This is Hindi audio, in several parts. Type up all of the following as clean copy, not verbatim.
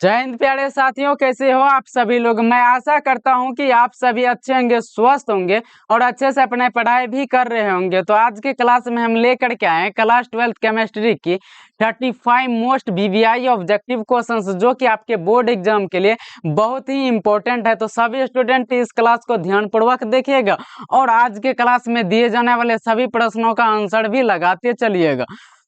जय हिंद प्यारे साथियों, कैसे हो आप सभी लोग। मैं आशा करता हूं कि आप सभी अच्छे होंगे, स्वस्थ होंगे और अच्छे से अपने पढ़ाई भी कर रहे होंगे। तो आज के क्लास में हम लेकर के आए क्लास 12th केमिस्ट्री की 35 मोस्ट वीवीआई ऑब्जेक्टिव क्वेश्चंस, जो कि आपके बोर्ड एग्जाम के लिए बहुत ही इंपॉर्टेंट है। तो सभी स्टूडेंट इस क्लास को ध्यानपूर्वक देखिएगा और आज के क्लास में दिए जाने वाले सभी प्रश्नों का आंसर भी लगाते चलिएगा।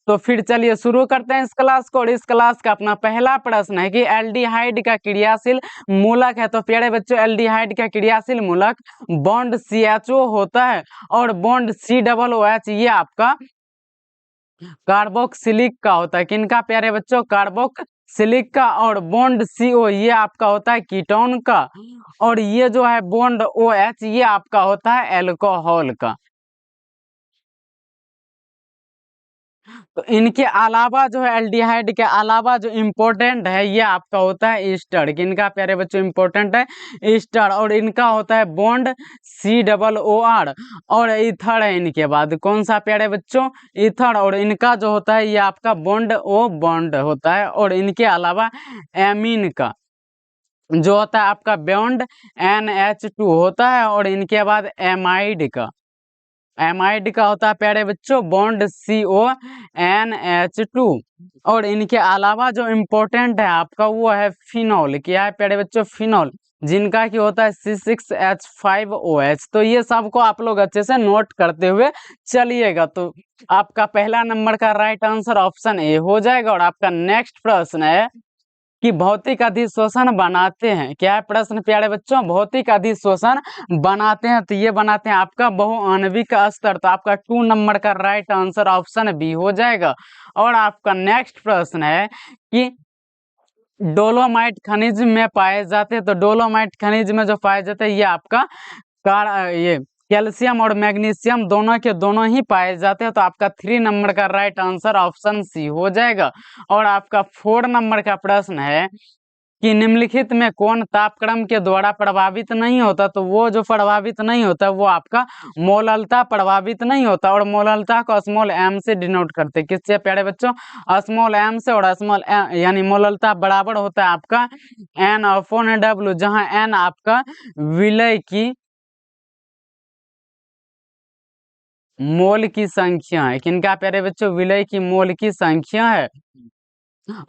तो फिर चलिए शुरू करते हैं इस क्लास को। और इस क्लास का अपना पहला प्रश्न है कि एल्डिहाइड का क्रियाशील मूलक है। तो प्यारे बच्चों, एल्डिहाइड का क्रियाशील मूलक बॉन्ड CHO होता है और बॉन्ड COOH ये आपका कार्बोक्सिलिक का होता है। किनका प्यारे बच्चों? कार्बोक्सिलिक का। और बॉन्ड CO ये आपका होता है कीटोन का। और ये जो है बॉन्ड OH ये आपका होता है एल्कोहल का। तो इनके अलावा जो है एल्डिहाइड के अलावा जो इम्पोर्टेंट है ये आपका होता है ईस्टर। किनका प्यारे बच्चों इम्पोर्टेंट है? ईस्टर। और इनका होता है बॉन्ड COOR और ईथर है इनके बाद। कौन सा प्यारे बच्चों? ईथर। और इनका जो होता है ये आपका बॉन्ड O बॉन्ड होता है। और इनके अलावा एमीन का जो होता है आपका बॉन्ड NH2 होता है। और इनके बाद एमाइड का होता है प्यारे बच्चों बॉन्ड CONH2। और इनके अलावा जो इम्पोर्टेंट है आपका वो है फिनॉल। क्या है प्यारे बच्चों? फिनॉल, जिनका की होता है C6H5OH। तो ये सबको आप लोग अच्छे से नोट करते हुए चलिएगा। तो आपका पहला नंबर का राइट आंसर ऑप्शन ए हो जाएगा। और आपका नेक्स्ट प्रश्न है कि भौतिक अधिशोषण बनाते हैं। क्या है प्रश्न प्यारे बच्चों? भौतिक अधिशोषण बनाते हैं। तो ये बनाते हैं आपका बहुआण्विक अस्तर। तो आपका 2 नंबर का राइट आंसर ऑप्शन बी हो जाएगा। और आपका नेक्स्ट प्रश्न है कि डोलोमाइट खनिज में पाए जाते हैं। तो डोलोमाइट खनिज में जो पाए जाते हैं ये आपका ये कैल्शियम और मैग्नीशियम दोनों के दोनों ही पाए जाते हैं। तो आपका 3 नंबर का राइट आंसर ऑप्शन सी हो जाएगा। और आपका 4 नंबर का प्रश्न है कि निम्नलिखित में कौन तापक्रम के द्वारा प्रभावित नहीं होता। तो वो जो प्रभावित नहीं होता वो आपका मोललता प्रभावित नहीं होता। और मोललता को स्मॉल m से डिनोट करते हैं। किससे प्यारे बच्चों? स्मॉल m से। और स्मॉल यानी मोललता बराबर होता है आपका N/W, जहां N आपका विलय की मोल की संख्या है। किनका प्यारे बच्चों? विलय की मोल की संख्या है।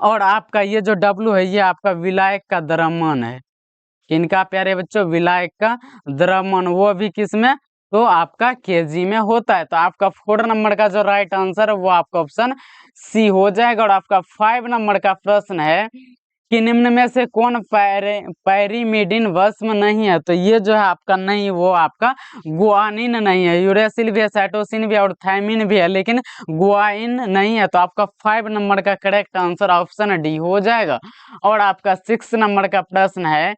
और आपका ये जो W है ये आपका विलायक का द्रव्यमान है। किनका प्यारे बच्चों? विलायक का द्रव्यमान, वो भी किसमें? तो आपका kg में होता है। तो आपका 4 नंबर का जो राइट आंसर है वो आपका ऑप्शन सी हो जाएगा। और आपका 5 नंबर का प्रश्न है कि निम्न में से कौन पैरीमिडिन भस्म नहीं है। तो ये जो है आपका नहीं, वो आपका गुआनिन नहीं है। यूरेसिल भी है, साइटोसिन भी है और थायमिन भी है, लेकिन गुआइन नहीं है। तो आपका 5 नंबर का करेक्ट आंसर ऑप्शन डी हो जाएगा। और आपका 6 नंबर का प्रश्न है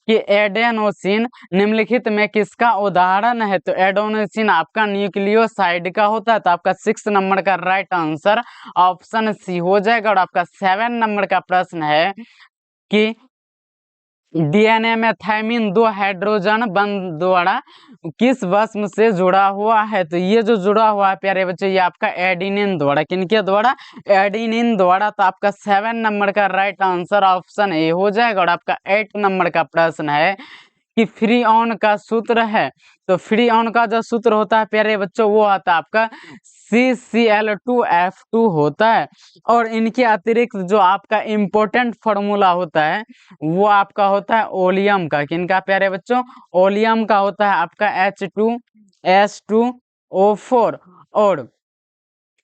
कि एडेनोसिन निम्नलिखित में किसका उदाहरण है। तो एडेनोसिन आपका न्यूक्लियोसाइड का होता है। तो आपका 6 नंबर का राइट आंसर ऑप्शन सी हो जाएगा। और आपका 7 नंबर का प्रश्न है कि DNA में थायमिन 2 हाइड्रोजन बंध द्वारा किस भस्म से जुड़ा हुआ है। तो ये जो जुड़ा हुआ है प्यारे बच्चों ये आपका एडिनिन द्वारा। किनके द्वारा? एडिनिन द्वारा। तो आपका 7 नंबर का राइट आंसर ऑप्शन ए हो जाएगा। और आपका 8 नंबर का प्रश्न है कि फ्रीऑन का सूत्र है। तो फ्रीऑन का जो सूत्र होता है प्यारे बच्चों वो आता है आपका CCl2F2 होता है। और इनके अतिरिक्त जो आपका इम्पोर्टेंट फॉर्मूला होता है वो आपका होता है ओलियम का। किनका प्यारे बच्चों? ओलियम का होता है आपका H2S2O4। और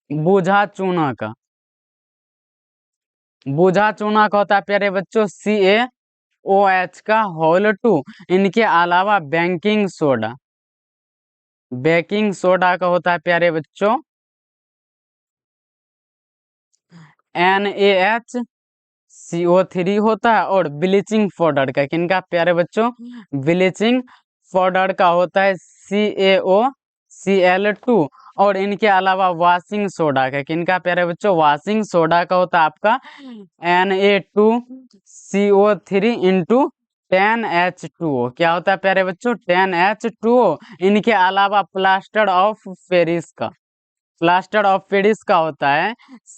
बूझा चूना का होता है प्यारे बच्चों CaOH का होल 2। इनके अलावा बेकिंग सोडा का होता है प्यारे बच्चों NaHCO3 होता है। और ब्लीचिंग पाउडर का, किनका प्यारे बच्चों? ब्लीचिंग पाउडर का होता है CaOCl2। और इनके अलावा वॉशिंग सोडा का, किनका प्यारे बच्चों? वॉशिंग सोडा का होता है आपका Na2CO3 इंटू 10H2O। क्या होता है प्यारे बच्चों? 10H2O। इनके अलावा प्लास्टर ऑफ पेरिस का होता है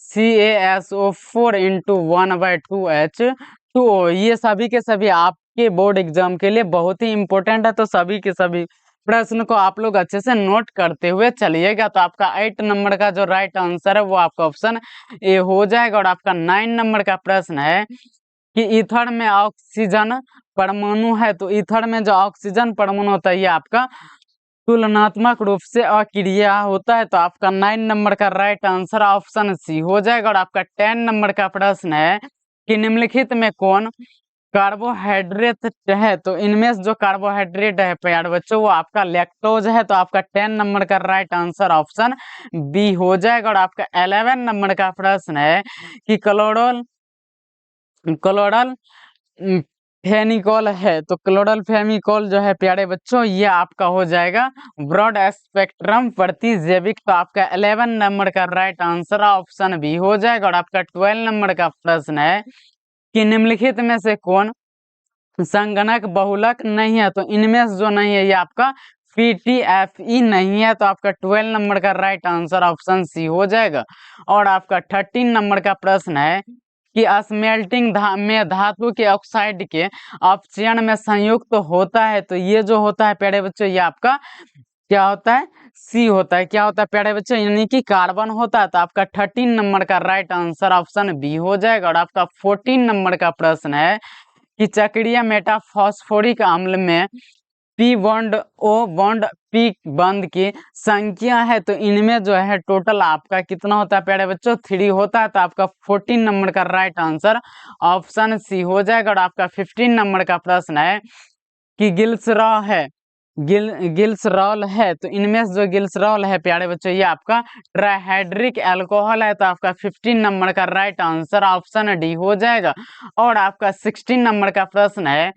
CaSO4 इंटू 1/2H2 तो ये सभी के सभी आपके बोर्ड एग्जाम के लिए बहुत ही इम्पोर्टेंट है, तो सभी के सभी प्रश्न को आप लोग अच्छे से नोट करते हुए चलिएगा। तो आपका 8 नंबर का जो राइट आंसर है वो आपका ऑप्शन ए हो जाएगा। और आपका 9 नंबर का प्रश्न है कि ईथर में ऑक्सीजन परमाणु है, तो ईथर में जो ऑक्सीजन परमाणु होता है ये आपका तुलनात्मक रूप से अक्रिय होता है। तो आपका 9 नंबर का राइट आंसर ऑप्शन सी हो जाएगा। और आपका 10 नंबर का प्रश्न है कि निम्नलिखित में कौन कार्बोहाइड्रेट है, तो इनमें से जो कार्बोहाइड्रेट है प्यारे बच्चों वो आपका लैक्टोज है। तो आपका 10 नंबर का राइट आंसर ऑप्शन बी हो जाएगा। और आपका 11 नंबर का प्रश्न है कि क्लोरल फेनिकोल है, तो क्लोरल फेनिकोल जो है प्यारे बच्चों ये आपका हो जाएगा ब्रॉड स्पेक्ट्रम प्रतिजैविक। तो आपका 11 नंबर का राइट आंसर ऑप्शन बी हो जाएगा। और आपका 12 नंबर का प्रश्न है कि निम्नलिखित में से कौन संगणक बहुलक नहीं है, तो इनमें से जो नहीं है ये आपका PTFE नहीं है। तो आपका 12 नंबर का राइट आंसर ऑप्शन सी हो जाएगा। और आपका 13 नंबर का प्रश्न है कि स्मेल्टिंग में धातु के ऑक्साइड के अपचयन में संयुक्त होता है, तो ये जो होता है प्यारे बच्चों ये आपका क्या होता है, सी होता है। क्या होता है प्यारे बच्चों, यानी कि कार्बन होता है। तो आपका 13 नंबर का राइट आंसर ऑप्शन बी हो जाएगा। और आपका 14 नंबर का प्रश्न है कि चक्रीय मेटाफॉस्फोरिक अम्ल में P bond O bond P bond की संख्या है, तो इनमें जो है टोटल आपका कितना होता है प्यारे बच्चों, 3 होता है। तो आपका 14 नंबर का राइट आंसर ऑप्शन सी हो जाएगा। और आपका 15 नंबर का प्रश्न है कि गिल्सरॉल है, तो इनमें से जो गिल्सरॉल है प्यारे बच्चों ये आपका ट्राइहाइड्रिक अल्कोहल है। तो आपका 15 नंबर का राइट आंसर ऑप्शन डी हो जाएगा। और आपका 16 नंबर का प्रश्न है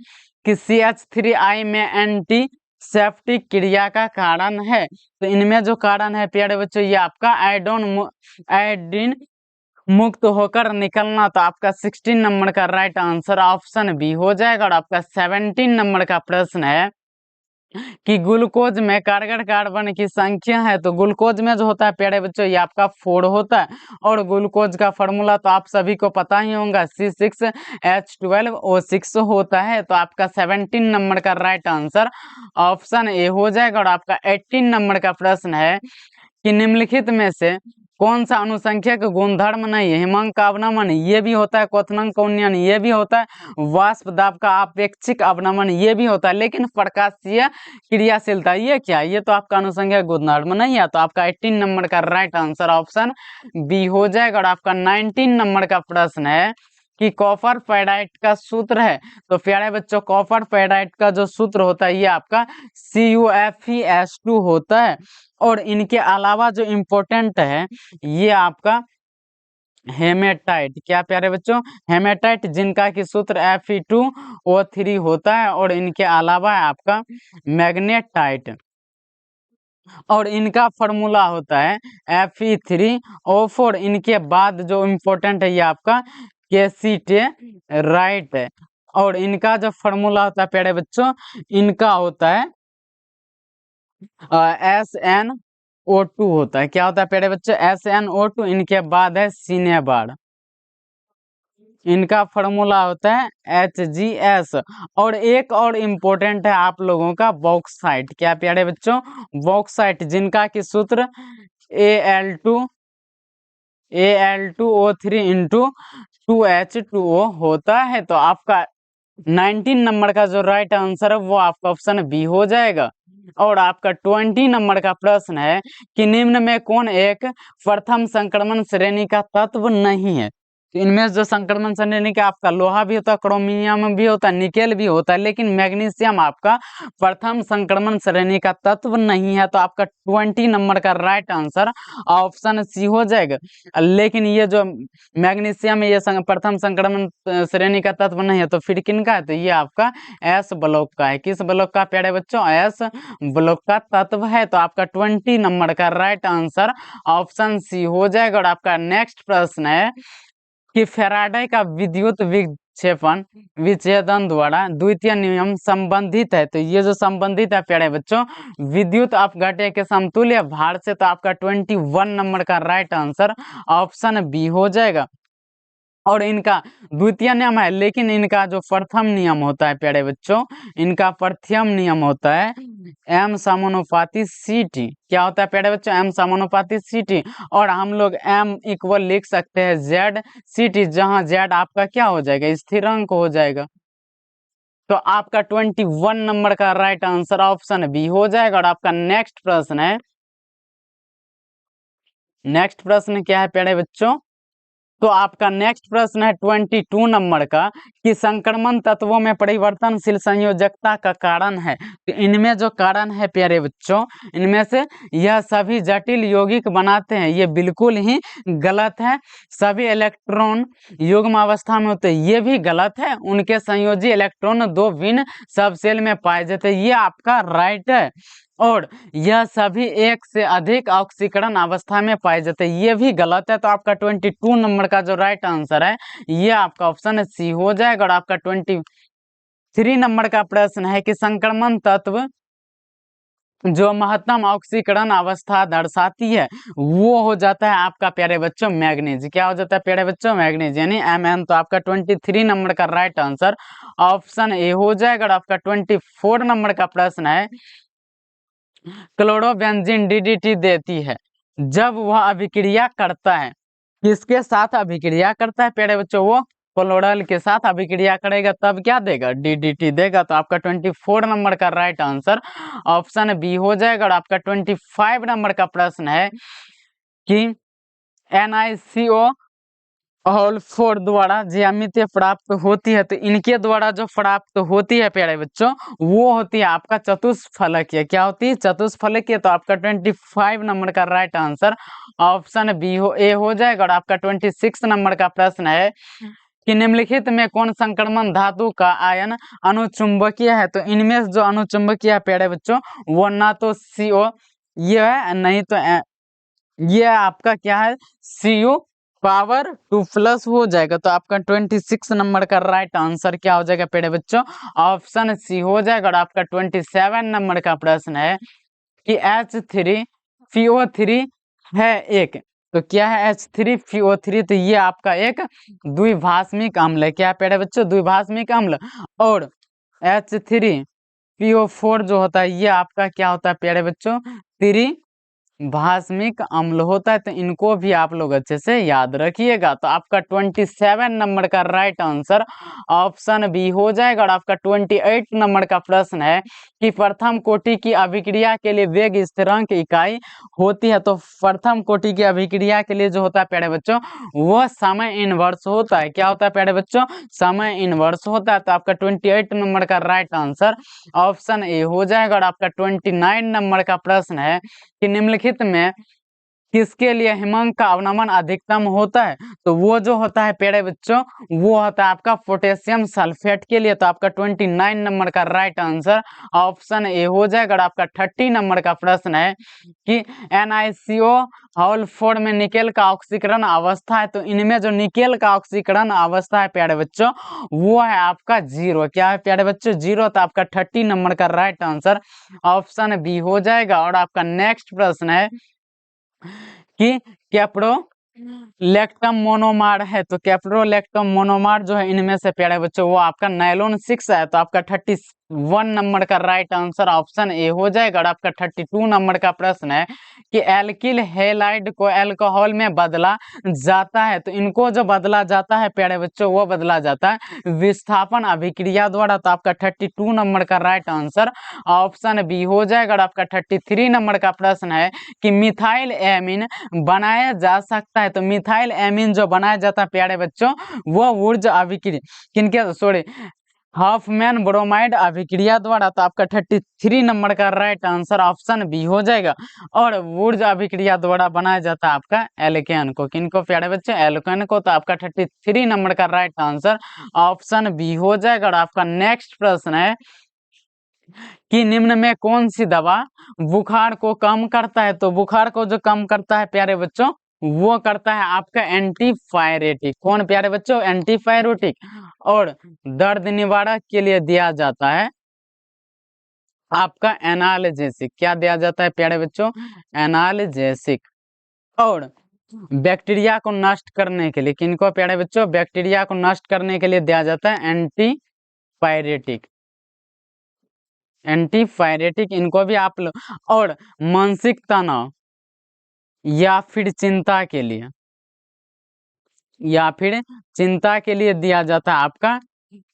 कि CH3I में एंटी सेप्टिक क्रिया का कारण है, तो इनमें जो कारण है प्यारे बच्चों ये आपका आयोडीन मुक्त होकर निकलना। तो आपका 16 नंबर का राइट आंसर ऑप्शन बी हो जाएगा। और आपका 17 नंबर का प्रश्न है कि ग्लूकोज में कारगर कार्बन की संख्या है, तो ग्लूकोज में जो होता है प्यारे बच्चों ये आपका 4 होता है। और ग्लूकोज का फॉर्मूला तो आप सभी को पता ही होगा, C6H12O6 होता है। तो आपका 17 नंबर का राइट आंसर ऑप्शन ए हो जाएगा। और आपका 18 नंबर का प्रश्न है कि निम्नलिखित में से कौन सा अनुसंख्यक गुणधर्म नहीं है, हिमांक का अवनमन ये भी होता है, क्वथनांक का उन्नयन ये भी होता है, वाष्प दाब का अपेक्षिक अवनमन ये भी होता है, लेकिन प्रकाशीय क्रियाशीलता ये क्या है, ये तो आपका अनुसंख्यक गुणधर्म नहीं है। तो आपका 18 नंबर का राइट आंसर ऑप्शन बी हो जाएगा। और आपका 19 नंबर का प्रश्न है कि कॉपर फेराइट का सूत्र है, तो प्यारे बच्चों कॉपर फेराइट का जो सूत्र होता है ये आपका CuFeS2 होता है। और इनके अलावा जो इम्पोर्टेंट है ये आपका हेमेटाइट, क्या प्यारे बच्चों, हेमेटाइट जिनका की सूत्र Fe2O3 होता है। और इनके अलावा है आपका मैग्नेटाइट, और इनका फॉर्मूला होता है Fe3O4। इनके बाद जो इम्पोर्टेंट है ये आपका कैसीटेराइट है, और इनका जो फॉर्मूला होता है प्यारे बच्चों इनका होता है SnO2 होता है। क्या होता है प्यारे बच्चों, SnO2। इनके बाद है सिनेबार, इनका फॉर्मूला होता है HgS। और एक और इम्पोर्टेंट है आप लोगों का बॉक्साइट, क्या प्यारे बच्चों, बॉक्साइट जिनका की सूत्र Al2O3 इंटू 2H2O होता है। तो आपका 19 नंबर का जो राइट आंसर है वो आपका ऑप्शन बी हो जाएगा। और आपका 20 नंबर का प्रश्न है कि निम्न में कौन एक प्रथम संक्रमण श्रेणी का तत्व नहीं है, तो इनमें जो संक्रमण श्रेणी का आपका लोहा भी होता है, क्रोमियम भी होता है, निकेल भी होता है, लेकिन मैग्नीशियम आपका प्रथम संक्रमण श्रेणी का तत्व नहीं है। तो आपका 20 नंबर का राइट आंसर ऑप्शन सी हो जाएगा। लेकिन ये जो मैग्नीशियम ये प्रथम संक्रमण श्रेणी का तत्व नहीं है, तो फिर किनका है, तो ये आपका एस ब्लॉक का है। किस ब्लॉक का प्यारे बच्चों, एस ब्लॉक का तत्व है। तो आपका 20 नंबर का राइट आंसर ऑप्शन सी हो जाएगा। और आपका नेक्स्ट प्रश्न है कि फैराडे का विद्युत विक्षेपण विच्छेदन द्वारा द्वितीय नियम संबंधित है, तो ये जो संबंधित है प्यारे बच्चों विद्युत अपघट्य के समतुल्य भार से। तो आपका 21 नंबर का राइट आंसर ऑप्शन बी हो जाएगा। और इनका द्वितीय नियम है, लेकिन इनका जो प्रथम नियम होता है प्यारे बच्चों, इनका प्रथम नियम होता है एम समानुपाती सी टी। क्या होता है प्यारे बच्चों? एम समानुपाती सी टी। और हम लोग एम इक्वल लिख सकते हैं जेड सी टी, जहां जेड आपका क्या हो जाएगा? स्थिरांक हो जाएगा। तो आपका 21 नंबर का राइट आंसर ऑप्शन बी हो जाएगा। और आपका नेक्स्ट प्रश्न है, नेक्स्ट प्रश्न क्या है प्यारे बच्चों? तो आपका नेक्स्ट प्रश्न है 22 नंबर का कि संक्रमण तत्वों में परिवर्तनशील संयोजकता का कारण है। तो इनमें जो कारण है प्यारे बच्चों, इनमें से यह सभी जटिल यौगिक बनाते हैं, ये बिल्कुल ही गलत है। सभी इलेक्ट्रॉन युग्म अवस्था में होते हैं, ये भी गलत है। उनके संयोजी इलेक्ट्रॉन दो भिन्न सब सेल में पाए जाते हैं, ये आपका राइट है। और यह सभी एक से अधिक ऑक्सीकरण अवस्था में पाए जाते हैं, ये भी गलत है। तो आपका 22 नंबर का जो राइट आंसर है ये आपका ऑप्शन सी हो जाएगा। और आपका 23 नंबर का प्रश्न है कि संक्रमण तत्व जो महत्तम ऑक्सीकरण अवस्था दर्शाती है वो हो जाता है आपका प्यारे बच्चों मैग्नीज। क्या हो जाता है प्यारे बच्चों? मैग्नीज, यानी Mn। तो आपका 23 नंबर का राइट आंसर ऑप्शन ए हो जाएगा। और आपका 24 नंबर का प्रश्न है क्लोरोबेंजीन डीडीटी देती है जब वह अभिक्रिया करता है, किसके साथ अभिक्रिया करता है प्यारे बच्चों? वो क्लोरल के साथ अभिक्रिया करेगा, तब क्या देगा? डीडीटी देगा। तो आपका 24 नंबर का राइट आंसर ऑप्शन बी हो जाएगा। और आपका 25 नंबर का प्रश्न है कि NiCO होल 4 द्वारा ज्यामिति प्राप्त होती है। तो इनके द्वारा जो प्राप्त होती है प्यारे बच्चों वो होती है आपका चतुष्फलकीय। क्या होती है? चतुष्फलकीय। तो आपका 25 नंबर का राइट आंसर ऑप्शन बी ए हो जाएगा। और आपका 26 नंबर का प्रश्न है कि निम्नलिखित में कौन संक्रमण धातु का आयन अनुचुंबकीय है? तो इनमें जो अनुचुंबकीय है प्यारे बच्चों वो ना तो CO ये है, नहीं तो ये आपका क्या है? CO पावर 2+ हो जाएगा। तो आपका 26 नंबर का राइट आंसर क्या हो जाएगा प्यारे बच्चों? ऑप्शन सी हो जाएगा। और आपका 27 नंबर का प्रश्न है कि H3PO3 है एक। तो क्या है H3PO3? तो ये आपका एक द्विभाषमिक अम्ल है। क्या है प्यारे बच्चों? द्विभाषमिक अम्ल। और H3PO4 जो होता है ये आपका क्या होता है प्यारे बच्चों? भास्मिक अम्ल होता है। तो इनको भी आप लोग अच्छे से याद रखिएगा। तो आपका 27 नंबर का राइट आंसर ऑप्शन बी हो जाएगा। और आपका 28 नंबर का प्रश्न है कि प्रथम कोटि की अभिक्रिया के लिए वेग स्थिरांक इकाई होती है। तो प्रथम कोटि की अभिक्रिया के लिए जो होता है प्यारे बच्चों वो समय इनवर्स होता है। क्या होता है प्यारे बच्चों? समय इनवर्स होता है। तो आपका 28 नंबर का राइट आंसर ऑप्शन ए हो जाएगा। और आपका 29 नंबर का प्रश्न है कि निम्नलिखित में किसके लिए हिमांक का अवनमन अधिकतम होता है? तो वो जो होता है प्यारे बच्चों वो होता है आपका पोटेशियम सल्फेट के लिए। तो आपका 29 नंबर का राइट आंसर ऑप्शन ए हो जाएगा। और आपका 30 नंबर का प्रश्न है कि NiCO होल 4 में निकेल का ऑक्सीकरण अवस्था है। तो इनमें जो निकेल का ऑक्सीकरण अवस्था है प्यारे बच्चों वो है आपका 0। क्या है प्यारे बच्चों? 0। तो आपका 30 नंबर का राइट आंसर ऑप्शन बी हो जाएगा। और आपका नेक्स्ट प्रश्न है कि कैप्रोलेक्टम मोनोमर है। तो कैप्रोलेक्टम मोनोमर जो है इनमें से प्यारे बच्चों वो आपका नायलॉन 6 है। तो आपका 31 नंबर का राइट आंसर ऑप्शन ए हो जाएगा। और आपका 32 नंबर का प्रश्न है कि एल्किल हैलाइड को अल्कोहल में बदला जाता है। तो इनको जो बदला जाता है प्यारे बच्चों वो बदला जाता है विस्थापन अभिक्रिया द्वारा। तो आपका 32 नंबर का राइट आंसर ऑप्शन बी हो जाएगा। और आपका 33 नंबर का प्रश्न है कि मिथाइल एमीन बनाया जा सकता है। तो मिथाइल एमीन जो बनाया जाता है प्यारे बच्चों वो ऊर्जा अभिक्रिया किनके सॉरी हॉफमैन ब्रोमाइड अभिक्रिया द्वारा। तो आपका 33 नंबर का राइट आंसर ऑप्शन बी हो जाएगा। और ऊर्जा अभिक्रिया द्वारा बनाया जाता है आपका एल्केन को। किनको प्यारे बच्चों? एल्केन को। तो आपका 33 नंबर का राइट आंसर ऑप्शन बी हो जाएगा। और आपका नेक्स्ट प्रश्न है कि निम्न में कौन सी दवा बुखार को कम करता है? तो बुखार को जो कम करता है प्यारे बच्चों वो करता है आपका एंटीपायरेटिक। कौन प्यारे बच्चों? एंटीपायरेटिक। और दर्द निवारक के लिए दिया जाता है आपका एनाल्जेसिक। क्या दिया जाता है प्यारे बच्चों? एनाल्जेसिक। और बैक्टीरिया को नष्ट करने के लिए, किनको प्यारे बच्चों, बैक्टीरिया को नष्ट करने के लिए दिया जाता है एंटीपायरेटिक। एंटीपायरेटिक इनको भी आप लोग, और मानसिक तनाव या फिर चिंता के लिए, या फिर चिंता के लिए दिया जाता है आपका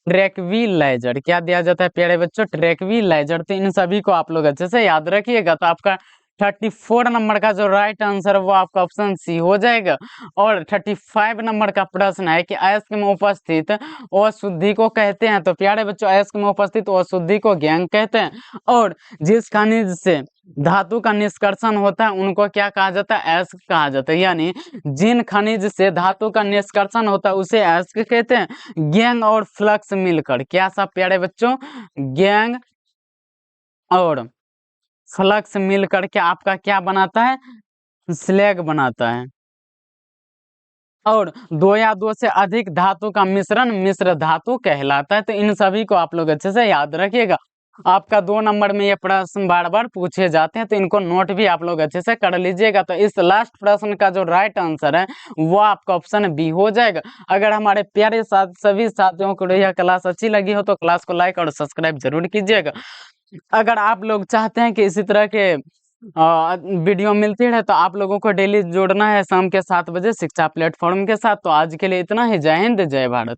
ट्रैंक्विलाइजर। क्या दिया जाता है प्यारे बच्चों, ट्रैंक्विलाइजर। तो इन सभी को आप लोग अच्छे से याद रखिएगा। तो आपका 34 नंबर का जो राइट आंसर है वो आपका ऑप्शन सी हो जाएगा। और 35 नंबर का प्रश्न है कि अयस्क में उपस्थित अशुद्धि को कहते हैं। तो प्यारे बच्चों, अयस्क में उपस्थित अशुद्धि को गैंग कहते हैं। और जिस खनिज से धातु का निष्कर्षण होता है उनको क्या कहा जाता है, अयस्क कहा जाता है। यानी जिन खनिज से धातु का निष्कर्षण होता है उसे अयस्क कहते हैं। गैंग और फ्लक्स मिलकर, क्या सब प्यारे बच्चों, गैंग और फ्लक्स मिलकर के आपका क्या बनाता है, स्लैग बनाता है। और दो या दो से अधिक धातु का मिश्रण मिश्र धातु कहलाता है। तो इन सभी को आप लोग अच्छे से याद रखिएगा। आपका 2 नंबर में ये प्रश्न बार बार पूछे जाते हैं, तो इनको नोट भी आप लोग अच्छे से कर लीजिएगा। तो इस लास्ट प्रश्न का जो राइट आंसर है वो आपका ऑप्शन बी हो जाएगा। अगर हमारे प्यारे सभी साथियों को यह क्लास अच्छी लगी हो तो क्लास को लाइक और सब्सक्राइब जरूर कीजिएगा। अगर आप लोग चाहते हैं कि इसी तरह के वीडियो मिलती रहे तो आप लोगों को डेली जुड़ना है शाम के 7 बजे शिक्षा प्लेटफॉर्म के साथ। तो आज के लिए इतना ही। जय हिंद, जय भारत।